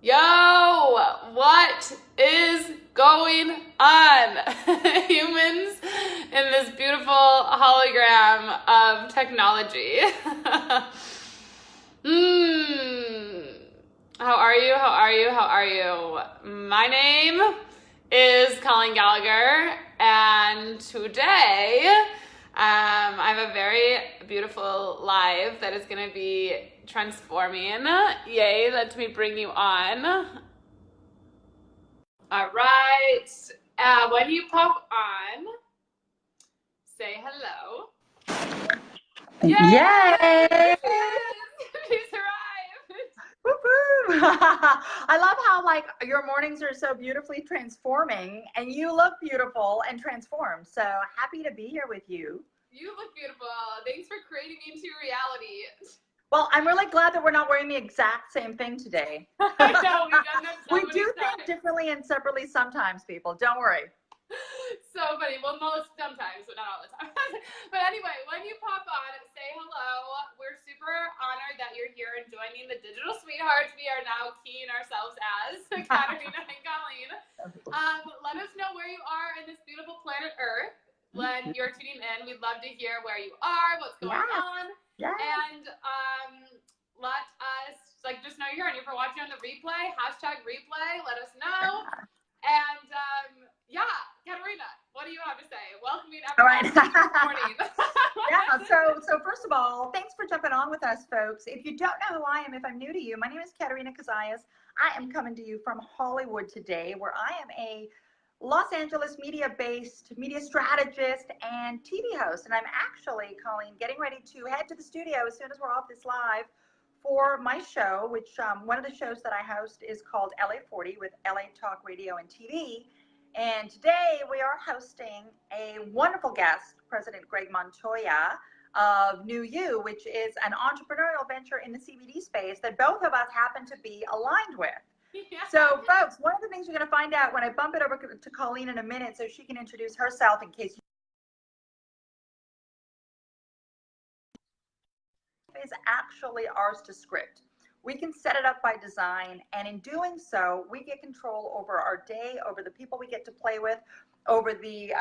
Yo, what is going on? Humans in this beautiful hologram of technology. Hmm. How are you? How are you? How are you? My name is Colleen Gallagher, and today I have a very beautiful live that is going to be transforming. Yay, let me bring you on. All right. When you pop on, say hello. Yay! Yay! She's arrived. Woo-hoo! I love how your mornings are so beautifully transforming and you look beautiful and transformed. So happy to be here with you. You look beautiful. Thanks for creating me into reality. Well, I'm really glad that we're not wearing the exact same thing today. I know, we've done that so We many do times. think differently and separately sometimes, people. Don't worry. So funny. Well, most sometimes, but not all the time. But anyway, when you pop on, say hello. We're super honored that you're here and joining the digital sweethearts we are now keying ourselves as, Katarina and Colleen. Let us know where you are in this beautiful planet Earth. When you're tuning in, we'd love to hear where you are, what's going on. Yeah. And let us just know you're here. And if you're watching on the replay, #replay, let us know. And yeah, Katarina, what do you have to say? Welcoming everyone this morning. Yeah, so first of all, thanks for jumping on with us, folks. If you don't know who I am, if I'm new to you, my name is Katarina Kazayas. I am coming to you from Hollywood today, where I am a Los Angeles media-based media strategist and TV host. And I'm actually, Colleen, getting ready to head to the studio as soon as we're off this live for my show, which one of the shows that I host is called LA 40 with LA Talk Radio and TV. And today we are hosting a wonderful guest, President Greg Montoya of New You, which is an entrepreneurial venture in the CBD space that both of us happen to be aligned with. Yeah. So, folks, one of the things you're going to find out when I bump it over to Colleen in a minute so she can introduce herself in case is actually ours to script. We can set it up by design, and in doing so, we get control over our day, over the people we get to play with, over the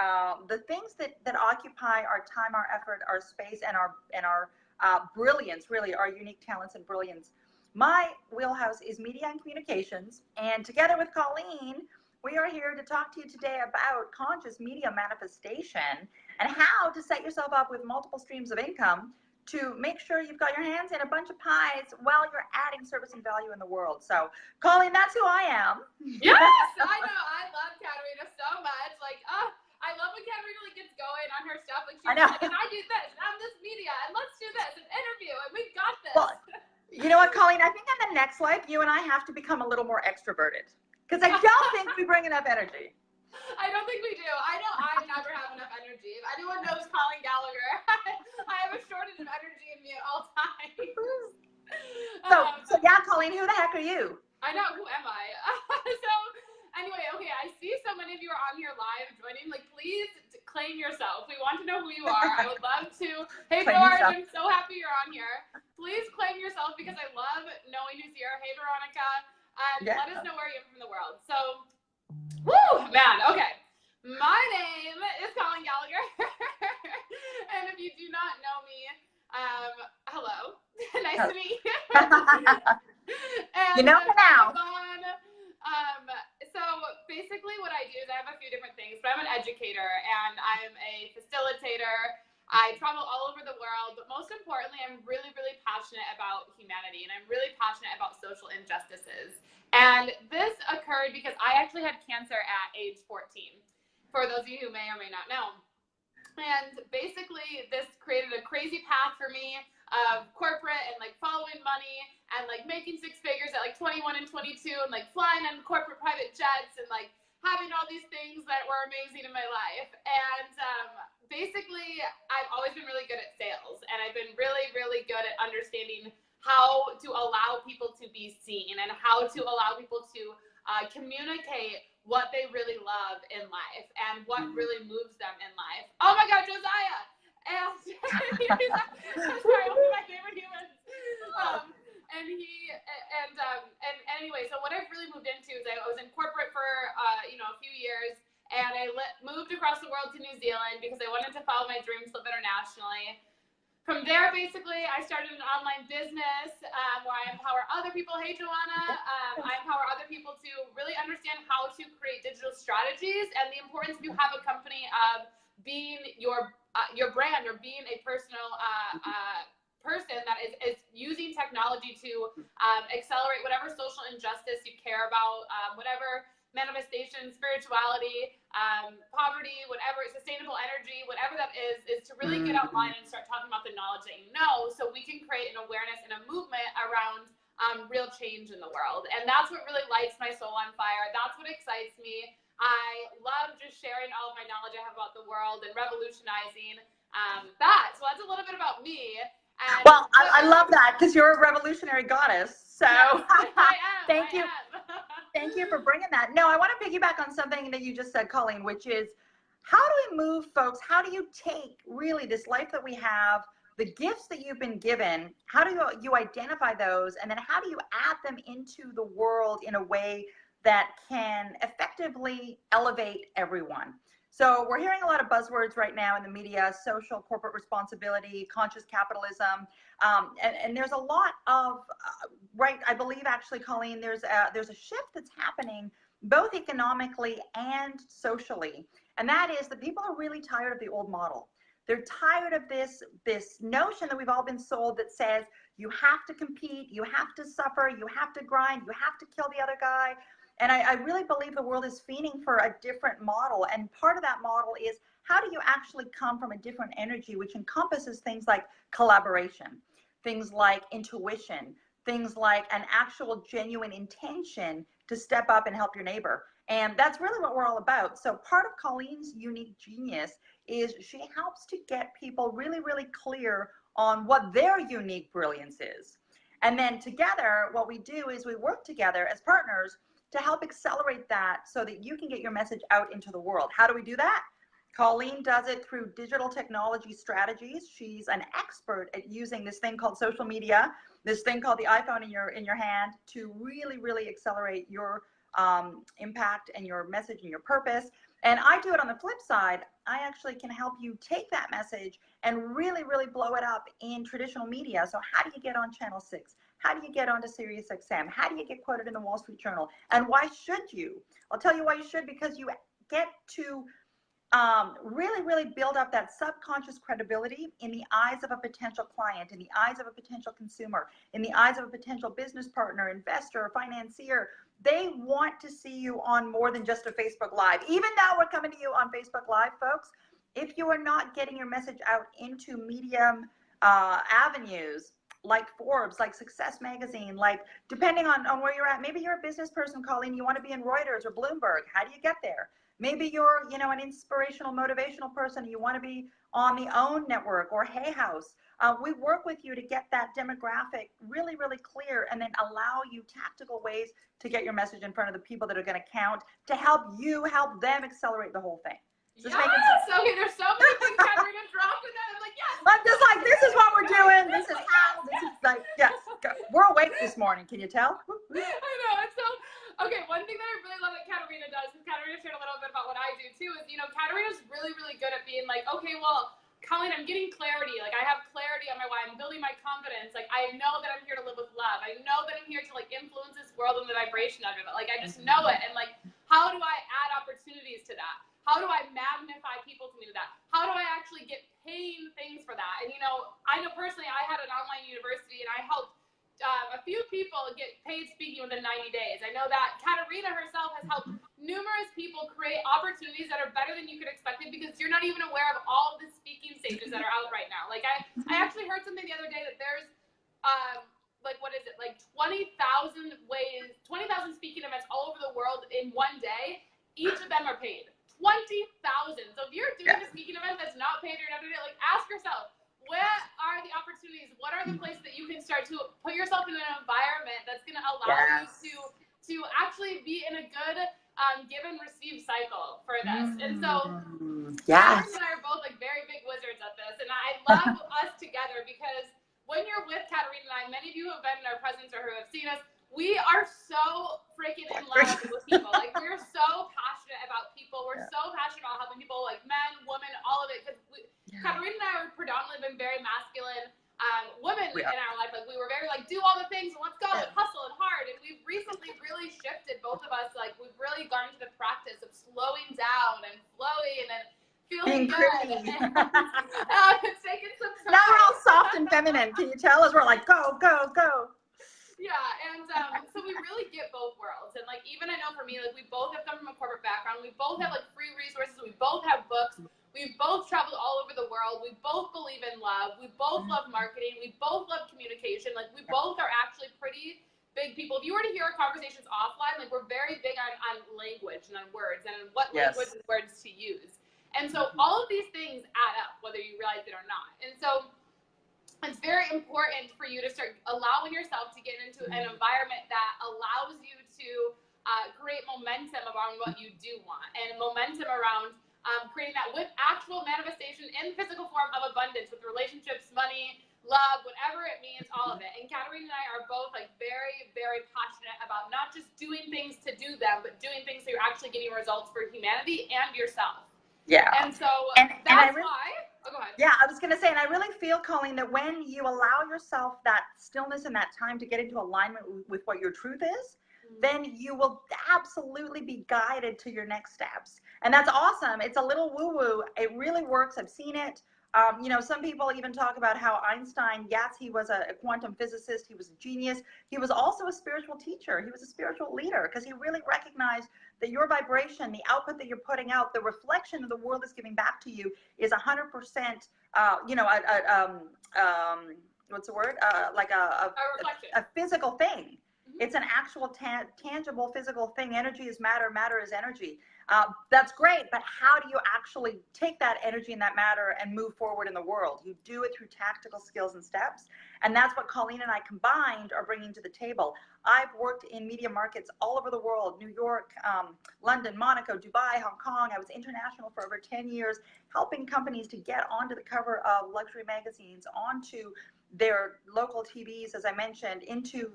things that occupy our time, our effort, our space, and our brilliance. Really, our unique talents and brilliance. My wheelhouse is media and communications, and together with Colleen, we are here to talk to you today about conscious media manifestation and how to set yourself up with multiple streams of income to make sure you've got your hands in a bunch of pies while you're adding service and value in the world. So, Colleen, that's who I am. Yes, I know. I love Katarina so much. I love when Katarina gets going on her stuff. She's like, and I do this, and I'm this media, and let's do this, an interview, and we've got this. Well, you know what, Colleen? I think on the next life, you and I have to become a little more extroverted because I don't think we bring enough energy. I don't think we do. I know I never have enough energy. If anyone knows Colleen Gallagher, I have a shortage of energy in me at all times. So yeah, Colleen, who the heck are you? I know, who am I? So anyway, okay, I see so many of you are on here live joining. Please claim yourself. We want to know who you are. I would love to. Hey, George, I'm so happy you're on here. Please claim yourself because I love knowing who's here. Hey, Veronica. Let us know where you're from the world. So, woo, man, okay. My name is Colleen Gallagher. And if you do not know me, hello. Nice to meet you. And you know me now. So basically what I do is I have a few different things, but I'm an educator and I'm a facilitator. I travel all over the world, but most importantly, I'm really, really passionate about humanity and I'm really passionate about social injustices. And this occurred because I actually had cancer at age 14, for those of you who may or may not know. And basically this created a crazy path for me of corporate and following money and making six figures at 21 and 22 and flying on corporate private jets and having all these things that were amazing in my life. And basically I've always been really good at sales and I've been really, really good at understanding how to allow people to be seen and how to allow people to communicate what they really love in life and what really moves them in life. Oh my God, Josiah! And sorry, one of my favorite humans. And anyway, so what I've really moved into is I was in corporate for a few years, and I moved across the world to New Zealand because I wanted to follow my dreams, live internationally. From there, basically, I started an online business where I empower other people. Hey, Joanna. I empower other people to really understand how to create digital strategies and the importance if you have a company of being your brand or being a personal person that is using technology to accelerate whatever social injustice you care about, whatever manifestation, spirituality, poverty, whatever, sustainable energy, whatever that is to really get online and start talking about the knowledge that you know, so we can create an awareness and a movement around real change in the world. And that's what really lights my soul on fire. That's what excites me. I love just sharing all of my knowledge I have about the world and revolutionizing that. So that's a little bit about me. And well, I love that because you're a revolutionary goddess. So yes, I am. Thank you. Thank you for bringing that. No, I want to piggyback on something that you just said, Colleen, which is how do we move folks? How do you take really this life that we have, the gifts that you've been given, how do you identify those? And then how do you add them into the world in a way that can effectively elevate everyone? So we're hearing a lot of buzzwords right now in the media: social, corporate responsibility, conscious capitalism. And there's a lot of, right, I believe actually, Colleen, there's a shift that's happening both economically and socially. And that is that people are really tired of the old model. They're tired of this notion that we've all been sold that says you have to compete, you have to suffer, you have to grind, you have to kill the other guy. And I really believe the world is fiending for a different model. And part of that model is how do you actually come from a different energy, which encompasses things like collaboration, things like intuition, things like an actual genuine intention to step up and help your neighbor. And that's really what we're all about. So part of Colleen's unique genius is she helps to get people really, really clear on what their unique brilliance is. And then together, what we do is we work together as partners to help accelerate that so that you can get your message out into the world. How do we do that? Colleen does it through digital technology strategies. She's an expert at using this thing called social media, this thing called the iPhone in your hand, to really, really accelerate your impact and your message and your purpose. And I do it on the flip side. I actually can help you take that message and really, really blow it up in traditional media. So how do you get on Channel 6? How do you get onto SiriusXM? How do you get quoted in the Wall Street Journal? And why should you? I'll tell you why you should, because you get to really, really build up that subconscious credibility in the eyes of a potential client, in the eyes of a potential consumer, in the eyes of a potential business partner, investor, financier. They want to see you on more than just a Facebook Live. Even though we're coming to you on Facebook Live, folks, if you are not getting your message out into medium avenues, like Forbes, like Success Magazine, like depending on where you're at, maybe you're a business person, Colleen, you want to be in Reuters or Bloomberg. How do you get there? Maybe you're, an inspirational, motivational person. You want to be on the OWN network or Hay House. We work with you to get that demographic really, really clear and then allow you tactical ways to get your message in front of the people that are going to count to help you help them accelerate the whole thing. Yes! Okay, there's so many things Katerina dropped in that. I'm like, yes! I'm just like, this is what we're doing. This is how. This is like, yes. We're awake this morning. Can you tell? I know. It's so, okay, one thing that I really love that Katerina does, because Katerina shared a little bit about what I do too, is, Katerina's really, really good at being like, okay, well, Colleen, I'm getting clarity. Like, I have clarity on my why. I'm building my confidence. Like, I know that I'm here to live with love. I know that I'm here to, influence this world and the vibration of it. Like, I just know it. And, how do I add opportunities to that? How do I magnify people to do that? How do I actually get paying things for that? And, I know personally I had an online university and I helped a few people get paid speaking within 90 days. I know that Katerina herself has helped numerous people create opportunities that are better than you could expect it, because you're not even aware of all the speaking stages that are out right now. Like, I actually heard something the other day that there's, 20,000 speaking events all over the world in one day. Each of them are paid. 20,000. So if you're doing a speaking event that's not paid or another day, ask yourself, what are the opportunities? What are the places that you can start to put yourself in an environment that's going to allow you to actually be in a good give and receive cycle for this? And so Katerina and I are both very big wizards at this, and I love us together because when you're with Katerina and I, many of you who have been in our presence or who have seen us, we are so freaking in love with people. Like, we're so passionate about people. We're so passionate about helping people, like men, women, all of it. Because Katerina and I have predominantly been very masculine women in our life. Like, we were very like, do all the things and let's go and hustle and hard. And we've recently really shifted, both of us. Like, we've really gone into the practice of slowing down and flowing and feeling good. It's taken some time. Now we're all soft and feminine. Can you tell us? We're like, go, go, go. Yeah, and so we really get both worlds. And like, even I know for me, like, we both have come from a corporate background. We both have like free resources. We both have books. We've both traveled all over the world. We both believe in love. We both love marketing. We both love communication. Like, we both are actually pretty big people. If you were to hear our conversations offline, like, we're very big on language and on words and what language and words to use. And so all of these things add up, whether you realize it or not. And so it's very important for you to start allowing yourself to get into an environment that allows you to create momentum around what you do want, and momentum around creating that with actual manifestation in physical form of abundance, with relationships, money, love, whatever it means, all of it. And Katerina and I are both like very, very passionate about not just doing things to do them, but doing things so you're actually getting results for humanity and yourself. Yeah. And so that's why. Oh, go ahead. Yeah, I was going to say, and I really feel, Colleen, that when you allow yourself that stillness and that time to get into alignment with what your truth is, then you will absolutely be guided to your next steps. And that's awesome. It's a little woo-woo. It really works. I've seen it. You know, some people even talk about how Einstein, yes, he was a quantum physicist. He was a genius. He was also a spiritual teacher. He was a spiritual leader, because he really recognized that your vibration, the output that you're putting out, the reflection that the world is giving back to you is 100%, you know, what's the word? Like a physical thing. It's an actual tangible physical thing. Energy is matter. Matter is energy. That's great, but how do you actually take that energy and that matter and move forward in the world? You do it through tactical skills and steps, and that's what Colleen and I combined are bringing to the table. I've worked in media markets all over the world: New York, London, Monaco, Dubai, Hong Kong. I was international for over 10 years, helping companies to get onto the cover of luxury magazines, onto their local TVs, as I mentioned, into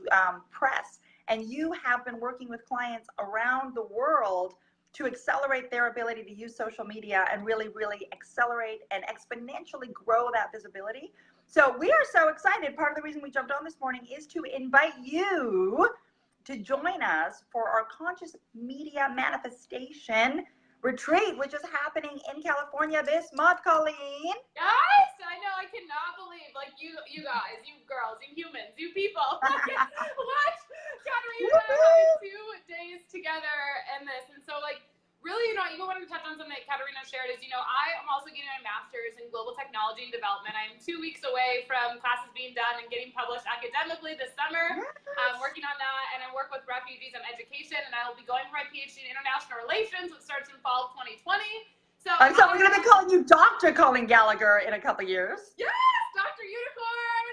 press. And you have been working with clients around the world to accelerate their ability to use social media and really, really accelerate and exponentially grow that visibility. So we are so excited. Part of the reason we jumped on this morning is to invite you to join us for our Conscious Media Manifestation Retreat, which is happening in California this month, Colleen. Yes, I know. I cannot believe, like, you guys, you girls, you humans, you people. What? Katerina and I have 2 days together in this. And so, like, really, you know, I even wanted to touch on something that Katerina shared is, you know, I am also getting my master's in global technology and development. I am 2 weeks away from classes being done and getting published academically this summer. I'm working on that, and I work with refugees on education, and I will be going for my PhD in international relations, which starts in fall of 2020. So we're going to be calling you Dr. Colleen Gallagher in a couple years. Yes, Dr. Unicorn.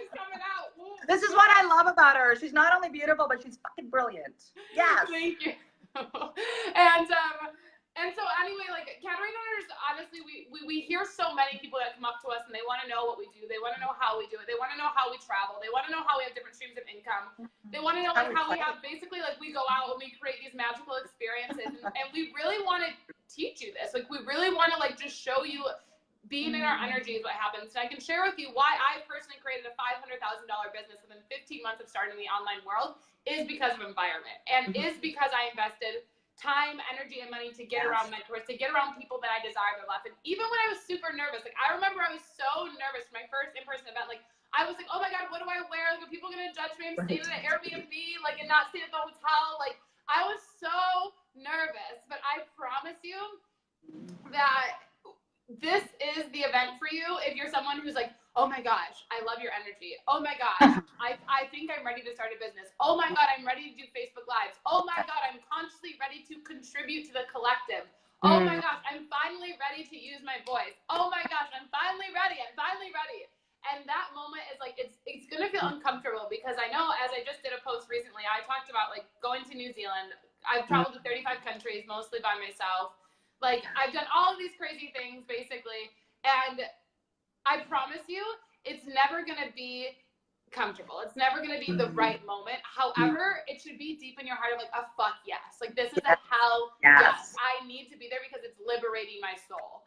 She's coming out. Ooh. This is what I love about her. She's not only beautiful, but she's fucking brilliant. Yes. Thank you. And so anyway, like, Katerina, honestly, we hear so many people that come up to us and they want to know what we do. They want to know how we do it. They want to know how we travel. They want to know how we have different streams of income. They want to know, like, how we have, basically, like, we go out and we create these magical experiences, and we really want to teach you this. Like, we really want to, like, just show you being in our energy is what happens. So I can share with you why I personally created a $500,000 business within 15 months of starting the online world is because of environment, and is because I invested time, energy, and money to get around mentors, to get around people that I desire in their life. And even when I was super nervous, like, I remember I was so nervous for my first in-person event. Like, I was like, oh my God, what do I wear? Like, are people going to judge me? I'm staying at an Airbnb, like, and not staying at the hotel. Like, I was so nervous, but I promise you that this is the event for you if you're someone who's like, oh my gosh, I love your energy. Oh my gosh, I think I'm ready to start a business. Oh my God, I'm ready to do Facebook Lives. Oh my God, I'm consciously ready to contribute to the collective. Oh my gosh, I'm finally ready to use my voice. Oh my gosh, I'm finally ready. I'm finally ready. And that moment is like, it's going to feel uncomfortable, because I know, as I just did a post recently, I talked about, like, going to New Zealand. I've traveled to 35 countries, mostly by myself. Like, I've done all of these crazy things, basically. And I promise you, it's never going to be comfortable. It's never going to be the right moment. However, it should be deep in your heart of like a fuck yes. Like this is a hell yes. I need to be there because it's liberating my soul.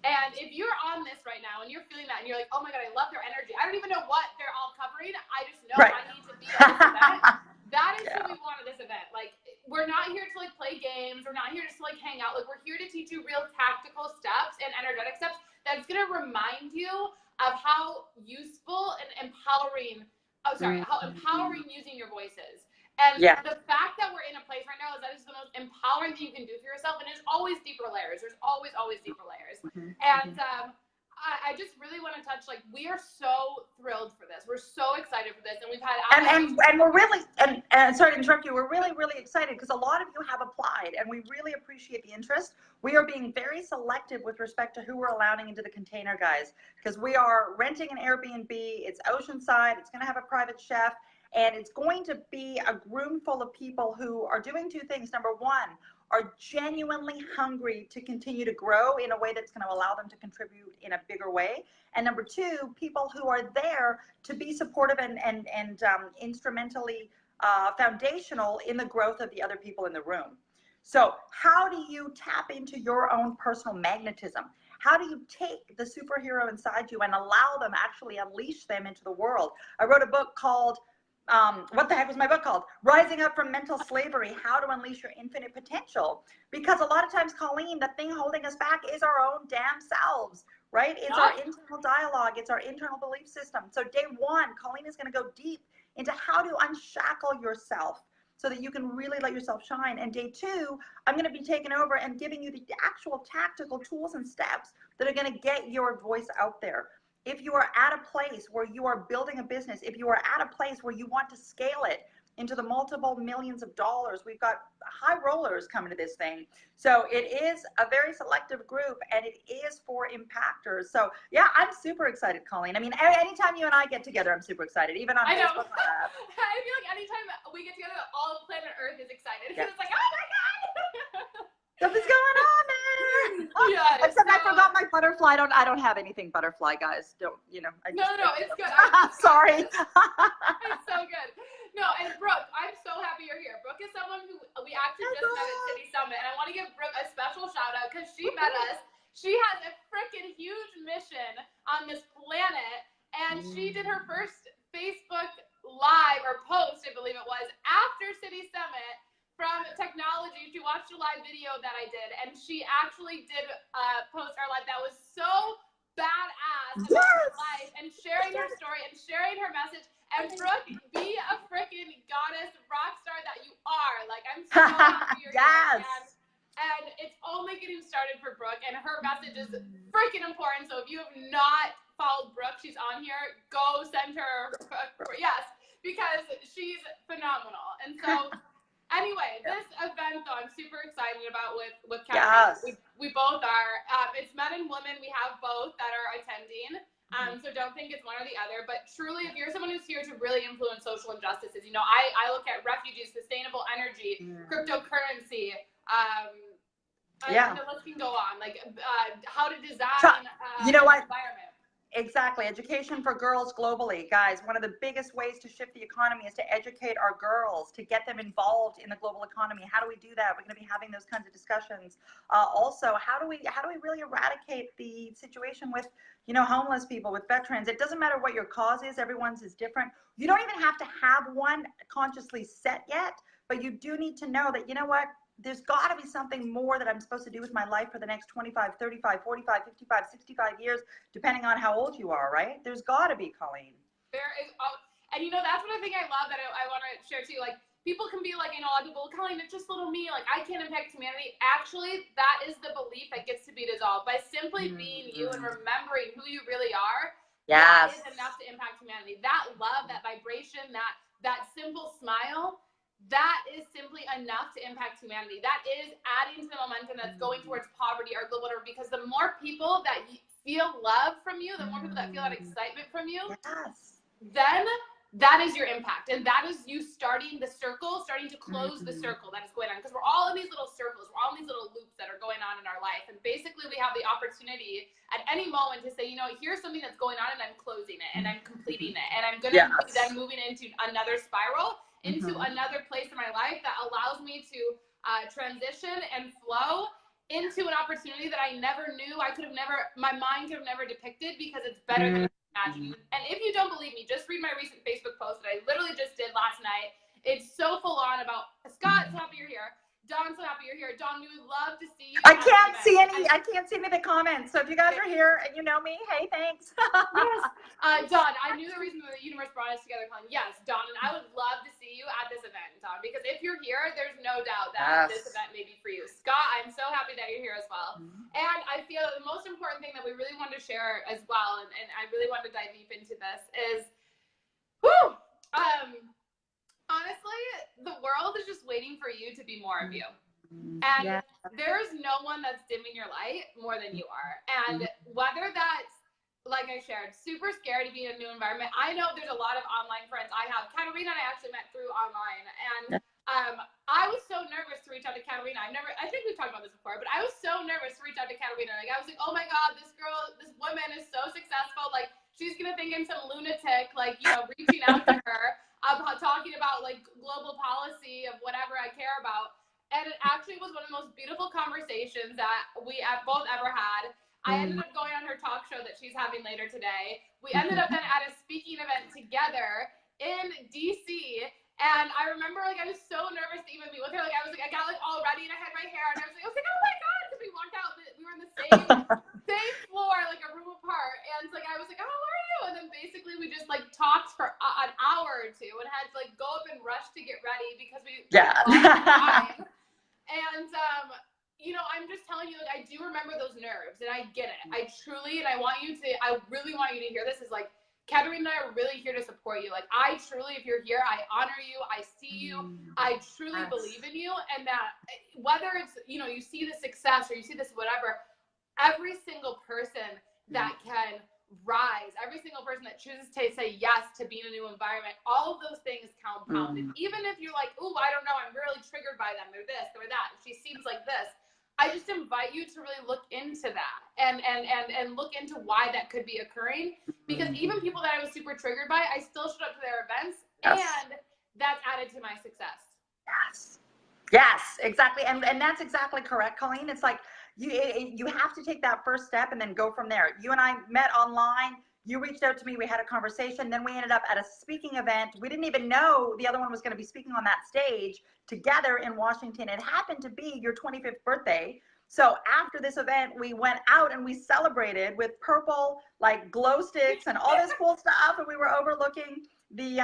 And if you're on this right now and you're feeling that and you're like, oh my God, I love their energy. I don't even know what they're all covering. I just know I need to be at this event. That is who we want at this event. Like, we're not here to like play games. We're not here just to like hang out. Like, we're here to teach you real tactical steps and energetic steps that's going to remind you of how useful and empowering, how empowering using your voice is. And the fact that we're in a place right now is that is the most empowering thing you can do for yourself. And there's always deeper layers. There's always deeper layers. And I just really want to touch, like, we are so thrilled for this. We're so excited for this. And we've had... And we're really, and sorry to interrupt you, we're really, really excited because a lot of you have applied and we really appreciate the interest. We are being very selective with respect to who we're allowing into the container, guys, because we are renting an Airbnb. It's oceanside. It's going to have a private chef. And it's going to be a room full of people who are doing two things. Number one, are genuinely hungry to continue to grow in a way that's going to allow them to contribute in a bigger way. And number two, people who are there to be supportive and instrumentally foundational in the growth of the other people in the room. So how do you tap into your own personal magnetism? How do you take the superhero inside you and allow them, actually unleash them into the world? I wrote a book called what the heck was my book called? Rising Up from Mental Slavery, How to Unleash Your Infinite Potential. Because a lot of times, Colleen, the thing holding us back is our own damn selves, right? It's our internal dialogue. It's our internal belief system. So day one, Colleen is going to go deep into how to unshackle yourself so that you can really let yourself shine. And day two, I'm going to be taking over and giving you the actual tactical tools and steps that are going to get your voice out there. If you are at a place where you are building a business, if you are at a place where you want to scale it into the multiple millions of dollars, we've got high rollers coming to this thing. So it is a very selective group and it is for impactors. So yeah, I'm super excited, Colleen. I mean, anytime you and I get together, I'm super excited, even on Facebook. I feel like anytime we get together, all of planet Earth is excited. Because it's like, oh my God. Something's going on, man. Yeah, Except I forgot my butterfly. I don't have anything butterfly, guys. Don't, you know. No, it's good. Sorry. It's so good. No, and Brooke, I'm so happy you're here. Brooke is someone who we actually just met at City Summit, and I want to give Brooke a special shout out because she met us. She has a freaking huge mission on this planet, and she did her first Facebook Live or post, I believe it was, after City Summit. From technology, she watched a live video that I did, and she actually did post our live. That was so badass about her life and sharing her story and sharing her message. And Brooke, be a freaking goddess rock star that you are. Like, I'm so happy you're here. And it's only getting started for Brooke, and her message is freaking important. So if you have not followed Brooke, she's on here. Go send her, yes, because she's phenomenal. And so. Anyway, this event, though, I'm super excited about with Catherine. Yes. We both are. It's men and women. We have both that are attending. So don't think it's one or the other. But truly, if you're someone who's here to really influence social injustices, you know, I look at refugees, sustainable energy, cryptocurrency. The list can go on. Like how to design you know what? environment. Exactly. Education for girls globally. Guys, one of the biggest ways to shift the economy is to educate our girls, to get them involved in the global economy. How do we do that? We're going to be having those kinds of discussions. Also, how do we really eradicate the situation with, you know, homeless people, with veterans? It doesn't matter what your cause is. Everyone's is different. You don't even have to have one consciously set yet, but you do need to know that, you know what? There's got to be something more that I'm supposed to do with my life for the next 25, 35, 45, 55, 65 years, depending on how old you are, right? There's got to be, Colleen. There is, and you know, that's one thing I love that I want to share too. Like, people can be like, you know, a lot of people, Colleen, it's just little me. Like, I can't impact humanity. Actually, that is the belief that gets to be dissolved by simply being you and remembering who you really are. That is enough to impact humanity. That love, that vibration, that simple smile. That is simply enough to impact humanity. That is adding to the momentum that's going towards poverty or global order, because the more people that feel love from you, the more people that feel that excitement from you, then that is your impact. And that is you starting the circle, starting to close the circle that is going on. Because we're all in these little circles, we're all in these little loops that are going on in our life. And basically we have the opportunity at any moment to say, you know, here's something that's going on and I'm closing it and I'm completing it. And I'm going to be then moving into another spiral, into another place in my life that allows me to transition and flow into an opportunity that I never knew my mind could have never depicted, because it's better than imagine. And if you don't believe me, just read my recent Facebook post that I literally just did last night. It's so full on about Scott, so happy you're here. Don, so happy you're here. Don, we would love to see you. I can't see any of the comments. So if you guys are here and you know me, hey, thanks. Yes. Don, I knew the reason the universe brought us together, Colleen. Yes, Don, and I would love to see you at this event, Don, because if you're here, there's no doubt that this event may be for you. Scott, I'm so happy that you're here as well. And I feel the most important thing that we really want to share as well, and I really want to dive deep into this, is, honestly, the world is just waiting for you to be more of you. And there's no one that's dimming your light more than you are. And whether that's, like I shared, super scared to be in a new environment. I know there's a lot of online friends I have. Katarina and I actually met through online. And I was so nervous to reach out to Katarina. I think we've talked about this before, but I was so nervous to reach out to Katarina. Like, I was like, oh my God, this woman is so successful. Like, she's going to think I'm some lunatic, like, you know, reaching out to her about talking about like global policy of whatever I care about. And it actually was one of the most beautiful conversations that we both ever had. I ended up going on her talk show that she's having later today. We ended up then at a speaking event together in DC. And I remember, like, I was so nervous to even meet with her. Like, I got like all ready and I had my hair and I was like, oh my God, because we walked out, we were in the same floor, like a room apart. And like, I was like, oh, how are you? And then basically we just like talked for an hour or two and had to like go up and rush to get ready because we And, you know, I'm just telling you, like, I do remember those nerves, and I get it. I really want you to hear this, is like, Katarina and I are really here to support you. Like, I truly, if you're here, I honor you, I see you, I truly believe in you, and that whether it's, you know, you see the success or you see this whatever, every single person that can rise, every single person that chooses to say yes to being in a new environment, all of those things compound. And even if you're like, oh, I don't know, I'm really triggered by them, or this or that, she seems like this, I just invite you to really look into that and look into why that could be occurring, because even people that I was super triggered by, I still showed up to their events, and that's added to my success. Yes, exactly. And that's exactly correct, Colleen. It's like you have to take that first step and then go from there. You and I met online. You reached out to me. We had a conversation. Then we ended up at a speaking event. We didn't even know the other one was going to be speaking on that stage together in Washington. It happened to be your 25th birthday. So after this event, we went out and we celebrated with purple, like, glow sticks and all this cool stuff. And we were overlooking the,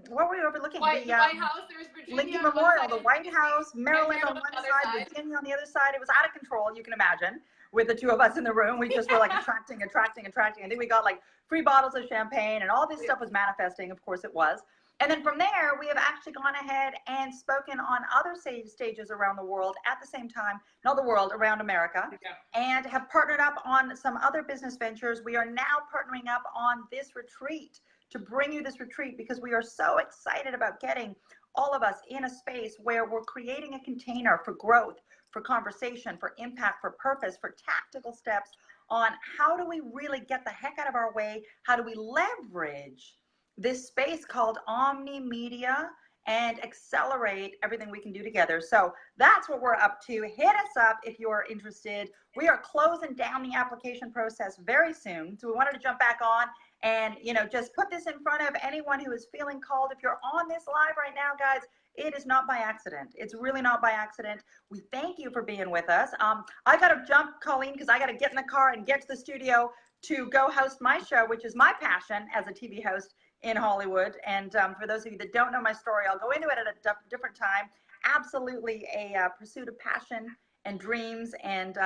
what were we overlooking? The White House, there was Virginia Lincoln Memorial, the White House, Maryland on one side, Virginia on the other side. It was out of control, you can imagine, with the two of us in the room. We just were like attracting. And then we got like free bottles of champagne and all this stuff was manifesting. Of course it was. And then from there, we have actually gone ahead and spoken on other stages around the world at the same time, not the world, around America, and have partnered up on some other business ventures. We are now partnering up on this retreat to bring you this retreat because we are so excited about getting all of us in a space where we're creating a container for growth, for conversation, for impact, for purpose, for tactical steps on how do we really get the heck out of our way, how do we leverage this space called Omni Media and accelerate everything we can do together. So that's what we're up to. Hit us up if you're interested. We are closing down the application process very soon. So we wanted to jump back on and, you know, just put this in front of anyone who is feeling called. If you're on this live right now, guys, it is not by accident. It's really not by accident. We thank you for being with us. I got to jump, Colleen, because I got to get in the car and get to the studio to go host my show, which is my passion as a TV host in Hollywood. And for those of you that don't know my story, I'll go into it at a different time. Absolutely a pursuit of passion and dreams, and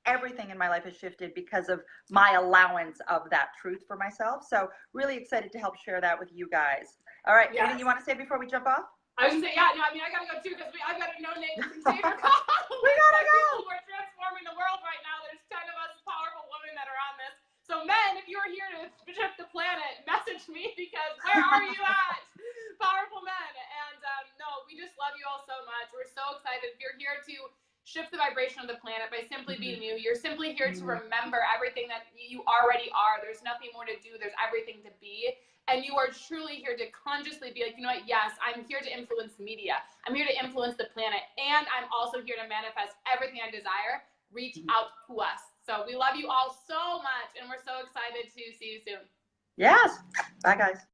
everything in my life has shifted because of my allowance of that truth for myself. So really excited to help share that with you guys. All right, anything you want to say before we jump off? I was going to say, I got to go too, because I've got a no-name container call. We got to go. We're transforming the world right now. There's 10 of us powerful women that are on this. So men, if you're here to shift the planet, message me, because where are you at? Powerful men. And no, we just love you all so much. We're so excited. If you're here to shift the vibration of the planet by simply being you, you're simply here to remember everything that you already are. There's nothing more to do. There's everything to be. And you are truly here to consciously be like, you know what? Yes, I'm here to influence media. I'm here to influence the planet. And I'm also here to manifest everything I desire. Reach out to us. So we love you all so much. And we're so excited to see you soon. Yes. Bye, guys.